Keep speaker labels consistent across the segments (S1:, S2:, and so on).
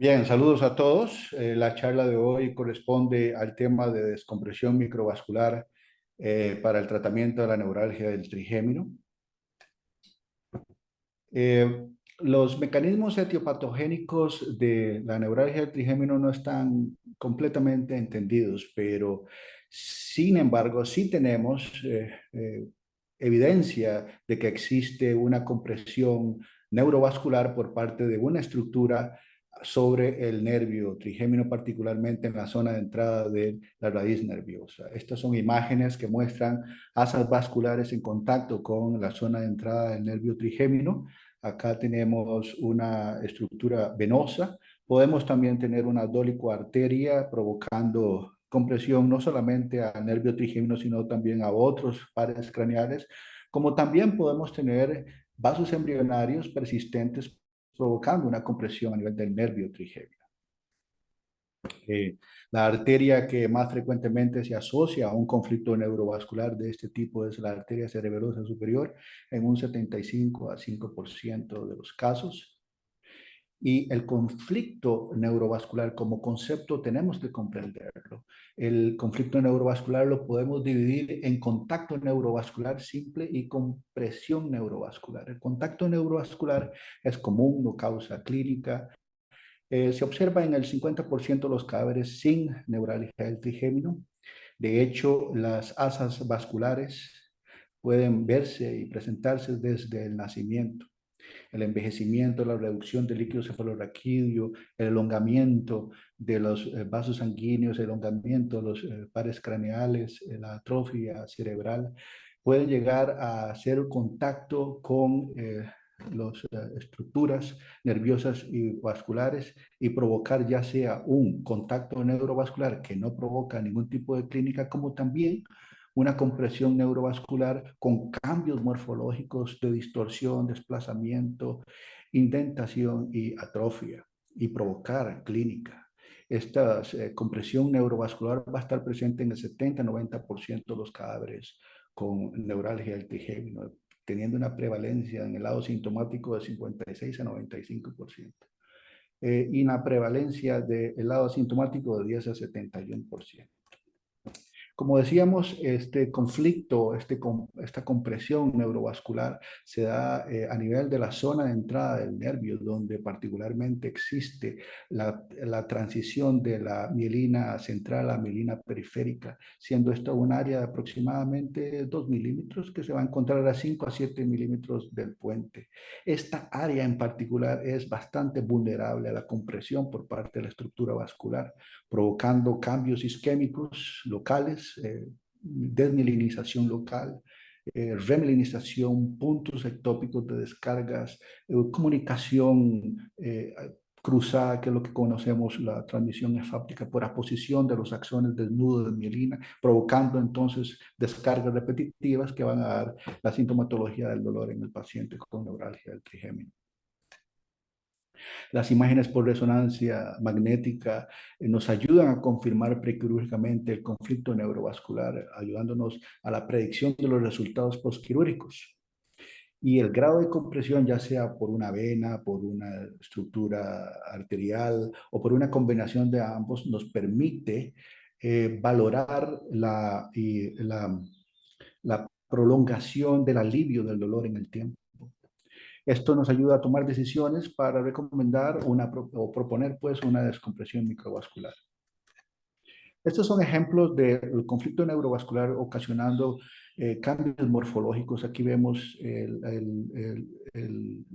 S1: Bien, saludos a todos. La charla de hoy corresponde al tema de descompresión microvascular para el tratamiento de la neuralgia del trigémino. Eh, los mecanismos etiopatogénicos de la neuralgia del trigémino no están completamente entendidos, pero sin embargo sí tenemos evidencia de que existe una compresión neurovascular por parte de una estructura sobre el nervio trigémino, particularmente en la zona de entrada de la raíz nerviosa. Estas son imágenes que muestran asas vasculares en contacto con la zona de entrada del nervio trigémino. Acá tenemos una estructura venosa. Podemos también tener una dolicoarteria provocando compresión no solamente al nervio trigémino, sino también a otros pares craneales, como también podemos tener vasos embrionarios persistentes provocando una compresión a nivel del nervio trigémino. La arteria que más frecuentemente se asocia a un conflicto neurovascular de este tipo es la arteria cerebrosa superior en un 75 a 5% de los casos. Y el conflicto neurovascular como concepto tenemos que comprenderlo. El conflicto neurovascular lo podemos dividir en contacto neurovascular simple y compresión neurovascular. El contacto neurovascular es común, no causa clínica. Se observa en el 50% de los cadáveres sin neuralgia del trigémino. De hecho, las asas vasculares pueden verse y presentarse desde el nacimiento. El envejecimiento, la reducción del líquido cefalorraquídeo, el elongamiento de los vasos sanguíneos, el elongamiento de los pares craneales, la atrofia cerebral, pueden llegar a hacer contacto con las estructuras nerviosas y vasculares y provocar ya sea un contacto neurovascular que no provoca ningún tipo de clínica, como también una compresión neurovascular con cambios morfológicos de distorsión, desplazamiento, indentación y atrofia y provocar clínica. Esta compresión neurovascular va a estar presente en el 70-90% de los cadáveres con neuralgia del trigémino, teniendo una prevalencia en el lado sintomático de 56 a 95%. Y una prevalencia del lado asintomático de 10 a 71%. Como decíamos, este conflicto, esta compresión neurovascular se da a nivel de la zona de entrada del nervio, donde particularmente existe la transición de la mielina central a mielina periférica, siendo esto un área de aproximadamente 2 milímetros que se va a encontrar a 5 a 7 milímetros del puente. Esta área en particular es bastante vulnerable a la compresión por parte de la estructura vascular, provocando cambios isquémicos locales, desmielinización local, remilinización, puntos ectópicos de descargas, comunicación cruzada, que es lo que conocemos la transmisión nefáptica por aposición de los axones desnudos de mielina, provocando entonces descargas repetitivas que van a dar la sintomatología del dolor en el paciente con neuralgia del trigémino. Las imágenes por resonancia magnética nos ayudan a confirmar prequirúrgicamente el conflicto neurovascular, ayudándonos a la predicción de los resultados postquirúrgicos. Y el grado de compresión, ya sea por una vena, por una estructura arterial o por una combinación de ambos, nos permite valorar la prolongación del alivio del dolor en el tiempo. Esto nos ayuda a tomar decisiones para recomendar o proponer pues una descompresión microvascular. Estos son ejemplos del conflicto neurovascular ocasionando cambios morfológicos. Aquí vemos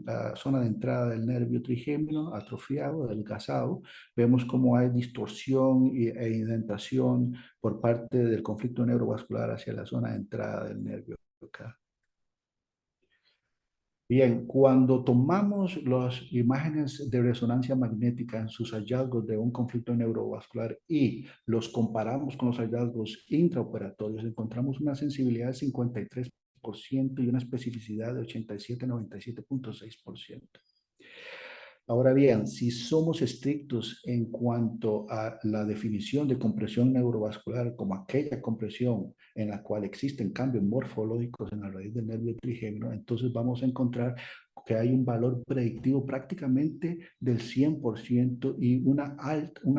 S1: la zona de entrada del nervio trigémino atrofiado, adelgazado. Vemos cómo hay distorsión e indentación por parte del conflicto neurovascular hacia la zona de entrada del nervio acá. Bien, cuando tomamos las imágenes de resonancia magnética en sus hallazgos de un conflicto neurovascular y los comparamos con los hallazgos intraoperatorios, encontramos una sensibilidad de 53% y una especificidad de 87-97.6%. Ahora bien, si somos estrictos en cuanto a la definición de compresión neurovascular como aquella compresión en la cual existen cambios morfológicos en la raíz del nervio trigémino, entonces vamos a encontrar que hay un valor predictivo prácticamente del 100% y un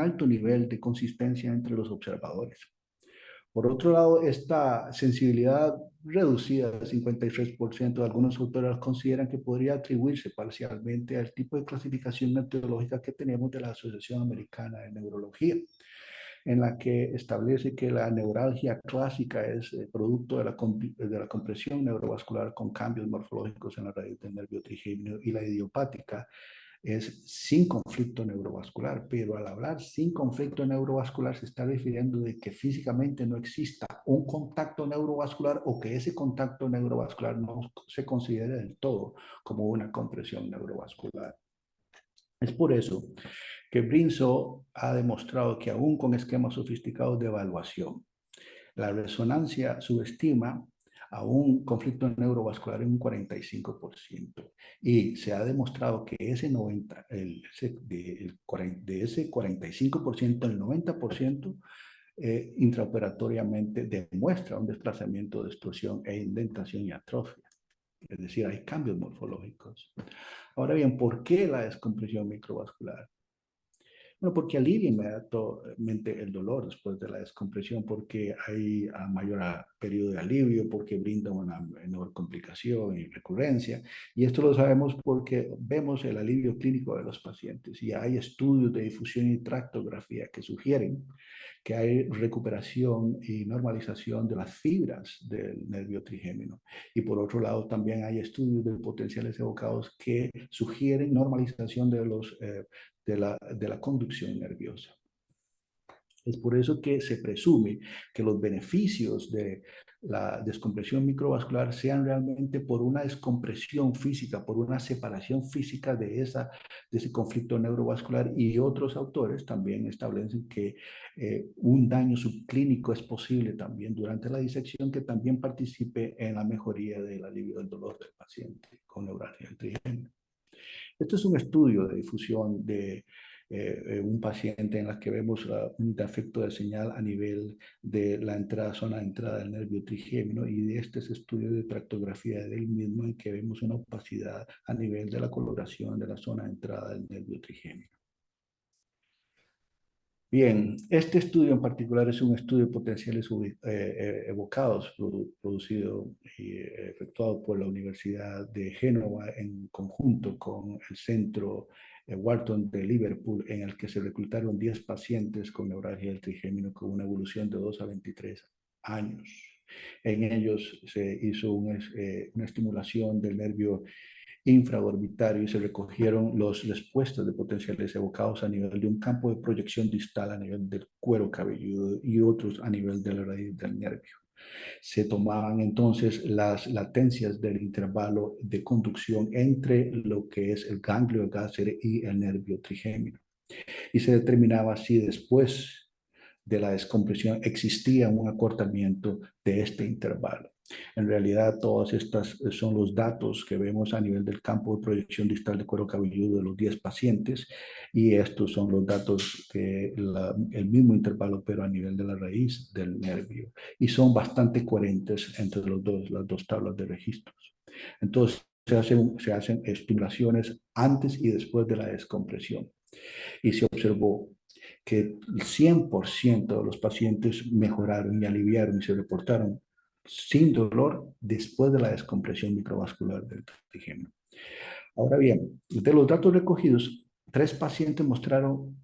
S1: alto nivel de consistencia entre los observadores. Por otro lado, esta sensibilidad reducida al 53%, algunos autores consideran que podría atribuirse parcialmente al tipo de clasificación metodológica que tenemos de la Asociación Americana de Neurología, en la que establece que la neuralgia clásica es producto de la compresión neurovascular con cambios morfológicos en la raíz del nervio trigémino, y la idiopática es sin conflicto neurovascular, pero al hablar sin conflicto neurovascular se está refiriendo de que físicamente no exista un contacto neurovascular o que ese contacto neurovascular no se considere del todo como una compresión neurovascular. Es por eso que Brinso ha demostrado que aún con esquemas sofisticados de evaluación, la resonancia subestima a un conflicto neurovascular en un 45%. Y se ha demostrado que ese 90, de ese 45%, el 90% intraoperatoriamente demuestra un desplazamiento de explosión e indentación y atrofia. Es decir, hay cambios morfológicos. Ahora bien, ¿por qué la descompresión microvascular? Bueno, porque alivia inmediatamente el dolor después de la descompresión, porque hay mayor periodo de alivio, porque brinda una menor complicación y recurrencia. Y esto lo sabemos porque vemos el alivio clínico de los pacientes. Y hay estudios de difusión y tractografía que sugieren que hay recuperación y normalización de las fibras del nervio trigémino. Y por otro lado, también hay estudios de potenciales evocados que sugieren normalización de la conducción nerviosa. Es por eso que se presume que los beneficios de la descompresión microvascular sean realmente por una descompresión física, por una separación física de ese conflicto neurovascular, y otros autores también establecen que un daño subclínico es posible también durante la disección, que también participe en la mejoría del alivio del dolor del paciente con neuralgia del trigémino. Este es un estudio de difusión de un paciente en la que vemos un defecto de señal a nivel de la zona de entrada del nervio trigémino, y de este es estudio de tractografía del mismo en que vemos una opacidad a nivel de la coloración de la zona de entrada del nervio trigémino. Bien, este estudio en particular es un estudio de potenciales evocados producido y efectuado por la Universidad de Génova en conjunto con el Centro Wharton de Liverpool, en el que se reclutaron 10 pacientes con neuralgia del trigémino con una evolución de 2 a 23 años. En ellos se hizo una estimulación del nervio infraorbitario y se recogieron las respuestas de potenciales evocados a nivel de un campo de proyección distal a nivel del cuero cabelludo y otros a nivel de la raíz del nervio. Se tomaban entonces las latencias del intervalo de conducción entre lo que es el ganglio gáser y el nervio trigémino, y se determinaba si después de la descompresión existía un acortamiento de este intervalo. En realidad, todas estas son los datos que vemos a nivel del campo de proyección distal de cuero cabelludo de los 10 pacientes, y estos son los datos el mismo intervalo, pero a nivel de la raíz del nervio, y son bastante coherentes entre las dos tablas de registros. Entonces, se hacen estimulaciones antes y después de la descompresión, y se observó que el 100% de los pacientes mejoraron y aliviaron y se reportaron sin dolor después de la descompresión microvascular del trigémino. Ahora bien, de los datos recogidos, 3 pacientes mostraron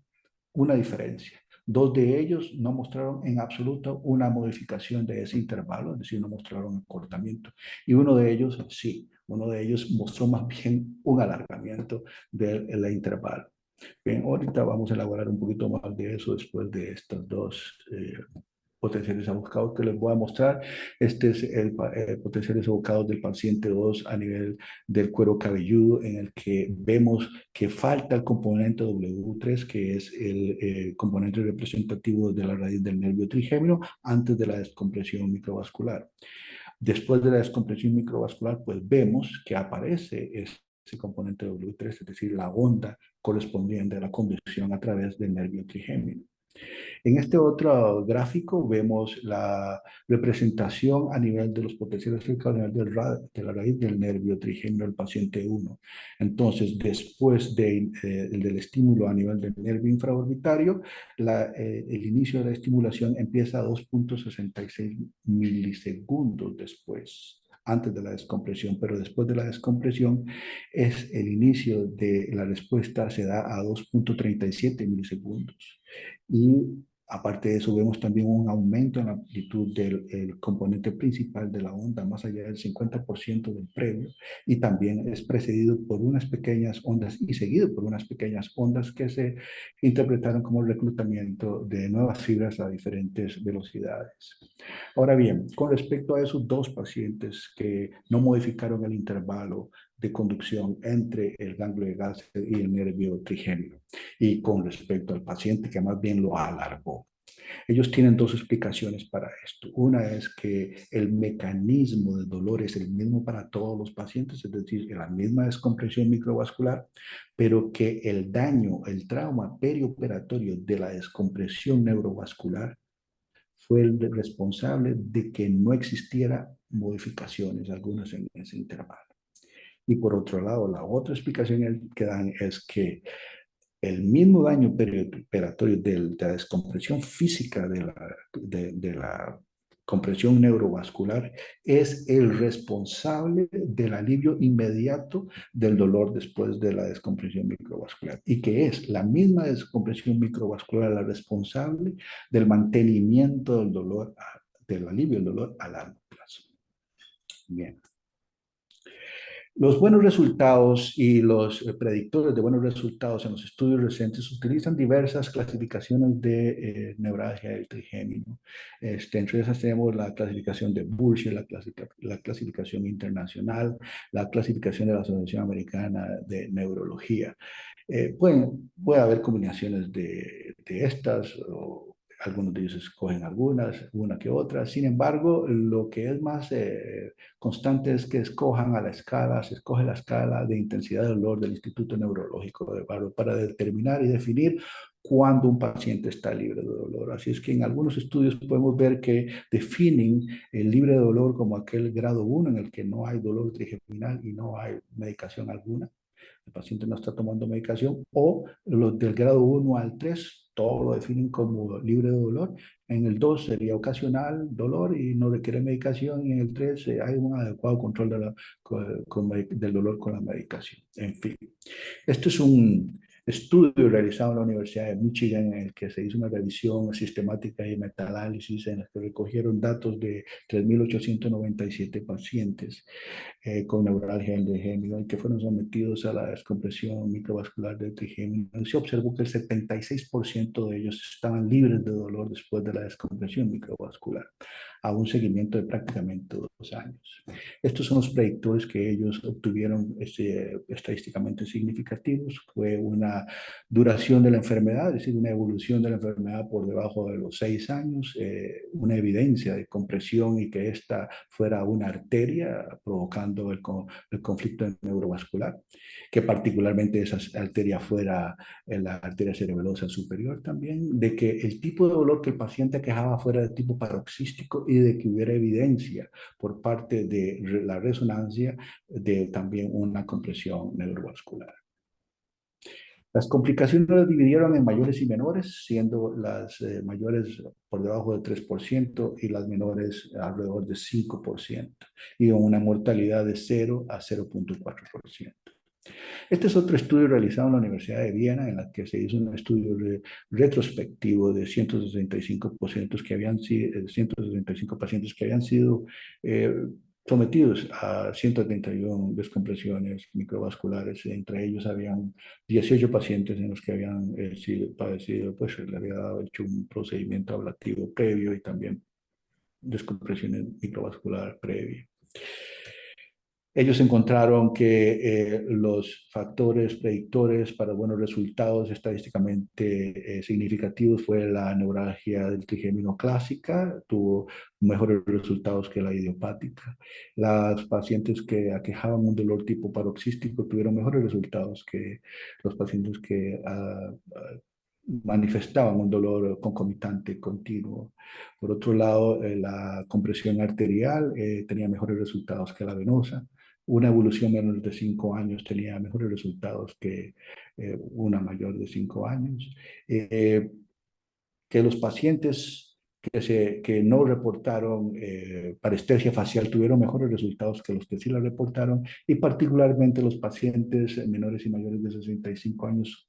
S1: una diferencia. 2 de ellos no mostraron en absoluto una modificación de ese intervalo, es decir, no mostraron acortamiento. Y uno de ellos sí, uno de ellos mostró más bien un alargamiento del intervalo. Bien, ahorita vamos a elaborar un poquito más de eso después de estos dos potenciales abocados que les voy a mostrar. Este es el potenciales abocados del paciente 2 a nivel del cuero cabelludo, en el que vemos que falta el componente W3, que es el componente representativo de la raíz del nervio trigémino antes de la descompresión microvascular. Después de la descompresión microvascular, pues vemos que aparece ese componente W3, es decir, la onda correspondiente a la conducción a través del nervio trigémino. En este otro gráfico vemos la representación a nivel de los potenciales cercanos a nivel de la raíz del nervio trigémino del paciente 1. Entonces, después del estímulo a nivel del nervio infraorbitario, el inicio de la estimulación empieza a 2,66 milisegundos después, antes de la descompresión, pero después de la descompresión es el inicio de la respuesta se da a 2,37 milisegundos. Y aparte de eso, vemos también un aumento en la amplitud del el componente principal de la onda, más allá del 50% del previo, y también es precedido por unas pequeñas ondas y seguido por unas pequeñas ondas que se interpretaron como reclutamiento de nuevas fibras a diferentes velocidades. Ahora bien, con respecto a esos dos pacientes que no modificaron el intervalo de conducción entre el ganglio de Gauss y el nervio trigémino, y con respecto al paciente que más bien lo alargó. Ellos tienen dos explicaciones para esto. Una es que el mecanismo del dolor es el mismo para todos los pacientes, es decir, la misma descompresión microvascular, pero que el daño, el trauma perioperatorio de la descompresión neurovascular fue el responsable de que no existiera modificaciones algunas en ese intervalo. Y por otro lado, la otra explicación que dan es que el mismo daño perioperatorio de la descompresión física de la compresión neurovascular es el responsable del alivio inmediato del dolor después de la descompresión microvascular y que es la misma descompresión microvascular la responsable del mantenimiento del dolor, del alivio del dolor a largo plazo. Bien. Los buenos resultados y los predictores de buenos resultados en los estudios recientes utilizan diversas clasificaciones de neuralgia del trigémino. Entre esas tenemos la clasificación de Bursche, la clasificación internacional, la clasificación de la Asociación Americana de Neurología. Puede haber combinaciones de estas, o algunos de ellos escogen algunas, una que otra. Sin embargo, lo que es más constante es que escojan a la escala, se escoge la escala de intensidad de dolor del Instituto Neurológico de Barro para determinar y definir cuándo un paciente está libre de dolor. Así es que en algunos estudios podemos ver que definen el libre de dolor como aquel grado 1 en el que no hay dolor trigeminal y no hay medicación alguna. El paciente no está tomando medicación, o los del grado 1 al 3, todo lo definen como libre de dolor. En el 2 sería ocasional dolor y no requiere medicación, y en el 3 hay un adecuado control del dolor con la medicación. En fin, esto es un estudio realizado en la Universidad de Michigan en el que se hizo una revisión sistemática y metaanálisis en la que recogieron datos de 3.897 pacientes con neuralgia del trigémino y que fueron sometidos a la descompresión microvascular del trigémino. Se observó que el 76% de ellos estaban libres de dolor después de la descompresión microvascular, a un seguimiento de prácticamente 2 años. Estos son los predictores que ellos obtuvieron estadísticamente significativos. Fue una duración de la enfermedad, es decir, una evolución de la enfermedad por debajo de los 6 años, una evidencia de compresión y que esta fuera una arteria provocando el conflicto neurovascular, que particularmente esa arteria fuera la arteria cerebelosa superior también, de que el tipo de dolor que el paciente quejaba fuera de tipo paroxístico y de que hubiera evidencia por parte de la resonancia de también una compresión neurovascular. Las complicaciones las dividieron en mayores y menores, siendo las mayores por debajo del 3% y las menores alrededor de 5%, y con una mortalidad de 0 a 0,4%. Este es otro estudio realizado en la Universidad de Viena, en el que se hizo un estudio retrospectivo de 165 pacientes que habían sido, 165 pacientes que habían sido sometidos a 131 descompresiones microvasculares. Entre ellos habían 18 pacientes en los que habían sido padecido, pues le había hecho un procedimiento ablativo previo y también descompresiones microvascular previa. Ellos encontraron que los factores predictores para buenos resultados estadísticamente significativos fue la neuralgia del trigémino clásica, tuvo mejores resultados que la idiopática. Las pacientes que aquejaban un dolor tipo paroxístico tuvieron mejores resultados que los pacientes que manifestaban un dolor concomitante continuo. Por otro lado, la compresión arterial tenía mejores resultados que la venosa. Una evolución menor de 5 años tenía mejores resultados que una mayor de 5 años. Que los pacientes que no reportaron parestesia facial tuvieron mejores resultados que los que sí la reportaron, y particularmente los pacientes menores y mayores de 65 años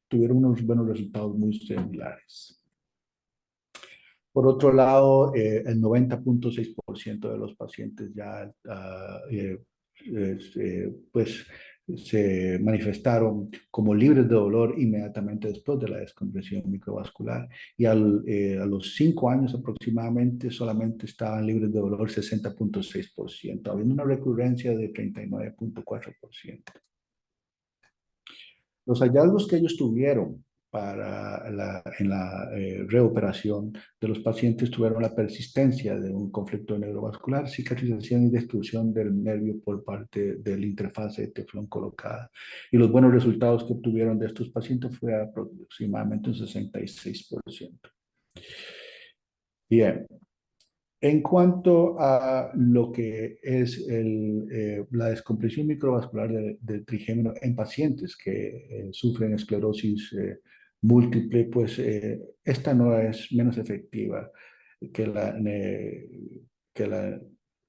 S1: tuvieron unos buenos resultados muy similares. Por otro lado, el 90.6% de los pacientes ya pues, se manifestaron como libres de dolor inmediatamente después de la descompresión microvascular, y a los 5 años aproximadamente solamente estaban libres de dolor 60.6%, habiendo una recurrencia de 39.4%. Los hallazgos que ellos tuvieron en la reoperación de los pacientes tuvieron la persistencia de un conflicto neurovascular, cicatrización y destrucción del nervio por parte de la interfase de teflón colocada. Y los buenos resultados que obtuvieron de estos pacientes fue aproximadamente un 66%. Bien, en cuanto a lo que es la descompresión microvascular del trigémino en pacientes que sufren esclerosis múltiple, pues esta no es menos efectiva que que la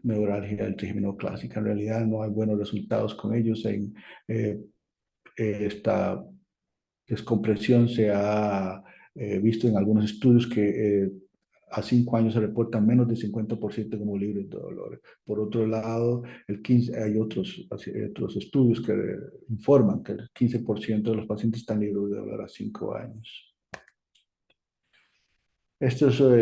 S1: neuralgia del trigémino clásica. En realidad no hay buenos resultados con ellos. Eh, Esta descompresión se ha visto en algunos estudios que a 5 años se reportan menos del 50% como libres de dolor. Por otro lado, hay otros estudios que informan que el 15% de los pacientes están libres de dolor a 5 años. Estos son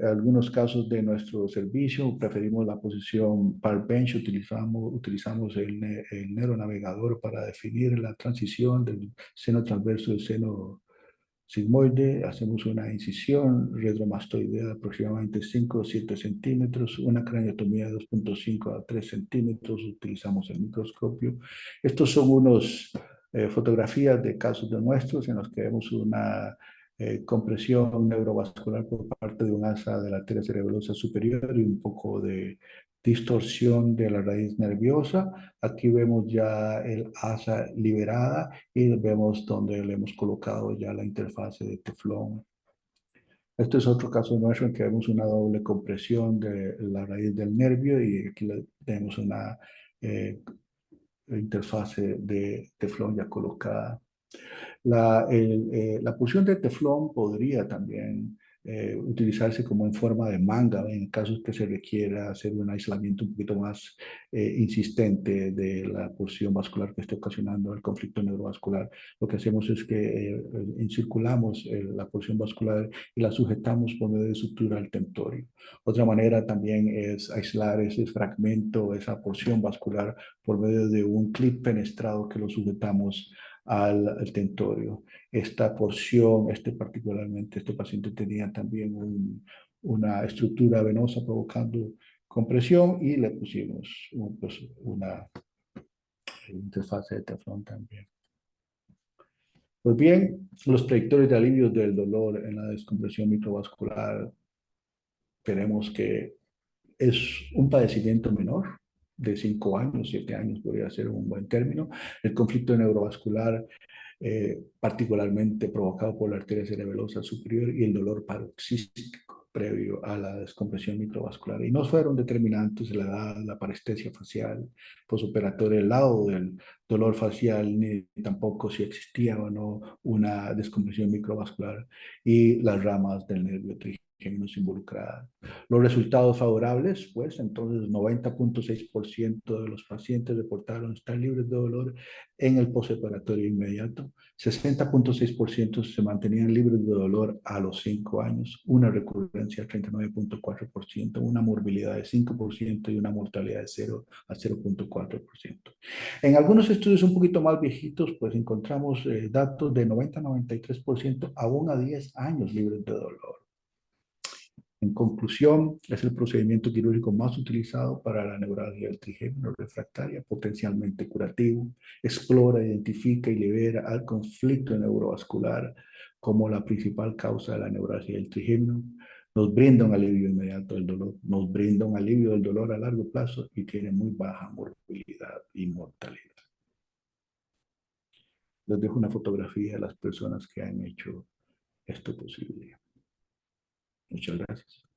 S1: algunos casos de nuestro servicio. Preferimos la posición Park Bench. Utilizamos el neuronavegador para definir la transición del seno transverso del seno sigmoide. Hacemos una incisión retromastoidea de aproximadamente 5 o 7 centímetros, una craniotomía de 2.5 a 3 centímetros. Utilizamos el microscopio. Estos son unos fotografías de casos de nuestros en los que vemos una compresión neurovascular por parte de un asa de la arteria cerebrosa superior y un poco de distorsión de la raíz nerviosa. Aquí vemos ya el asa liberada y vemos donde le hemos colocado ya la interfase de teflón. Este es otro caso nuestro en que vemos una doble compresión de la raíz del nervio, y aquí tenemos una interfase de teflón ya colocada. La porción de teflón podría también utilizarse como en forma de manga en casos que se requiera hacer un aislamiento un poquito más insistente de la porción vascular que esté ocasionando el conflicto neurovascular. Lo que hacemos es que encirculamos la porción vascular y la sujetamos por medio de sutura al tentorio. Otra manera también es aislar ese fragmento, esa porción vascular, por medio de un clip fenestrado que lo sujetamos al tentorio. Esta porción, particularmente, este paciente tenía también una estructura venosa provocando compresión, y le pusimos pues, una interfase de teflón también. Pues bien, los predictores de alivio del dolor en la descompresión microvascular, tenemos que es un padecimiento menor, de 5 años, 7 años podría ser un buen término. El conflicto neurovascular particularmente provocado por la arteria cerebrosa superior, y el dolor paroxístico previo a la descompresión microvascular. Y no fueron determinantes la edad, la parestesia facial posoperatoria, el lado del dolor facial, ni tampoco si existía o no una descompresión microvascular, y las ramas del nervio trigémino involucradas. Los resultados favorables, pues entonces 90.6% de los pacientes reportaron estar libres de dolor en el postoperatorio inmediato. 60.6% se mantenían libres de dolor a los 5 años, una recurrencia de 39.4%, una morbilidad de 5% y una mortalidad de 0 a 0.4%. En algunos estudios un poquito más viejitos, pues encontramos datos de 90-93% aún a 10 años libres de dolor. En conclusión, es el procedimiento quirúrgico más utilizado para la neuralgia del trigémino refractaria, potencialmente curativo. Explora, identifica y libera al conflicto neurovascular como la principal causa de la neuralgia del trigémino, nos brinda un alivio inmediato del dolor, nos brinda un alivio del dolor a largo plazo y tiene muy baja morbilidad y mortalidad. Les dejo una fotografía de las personas que han hecho esto posible. Muchas gracias.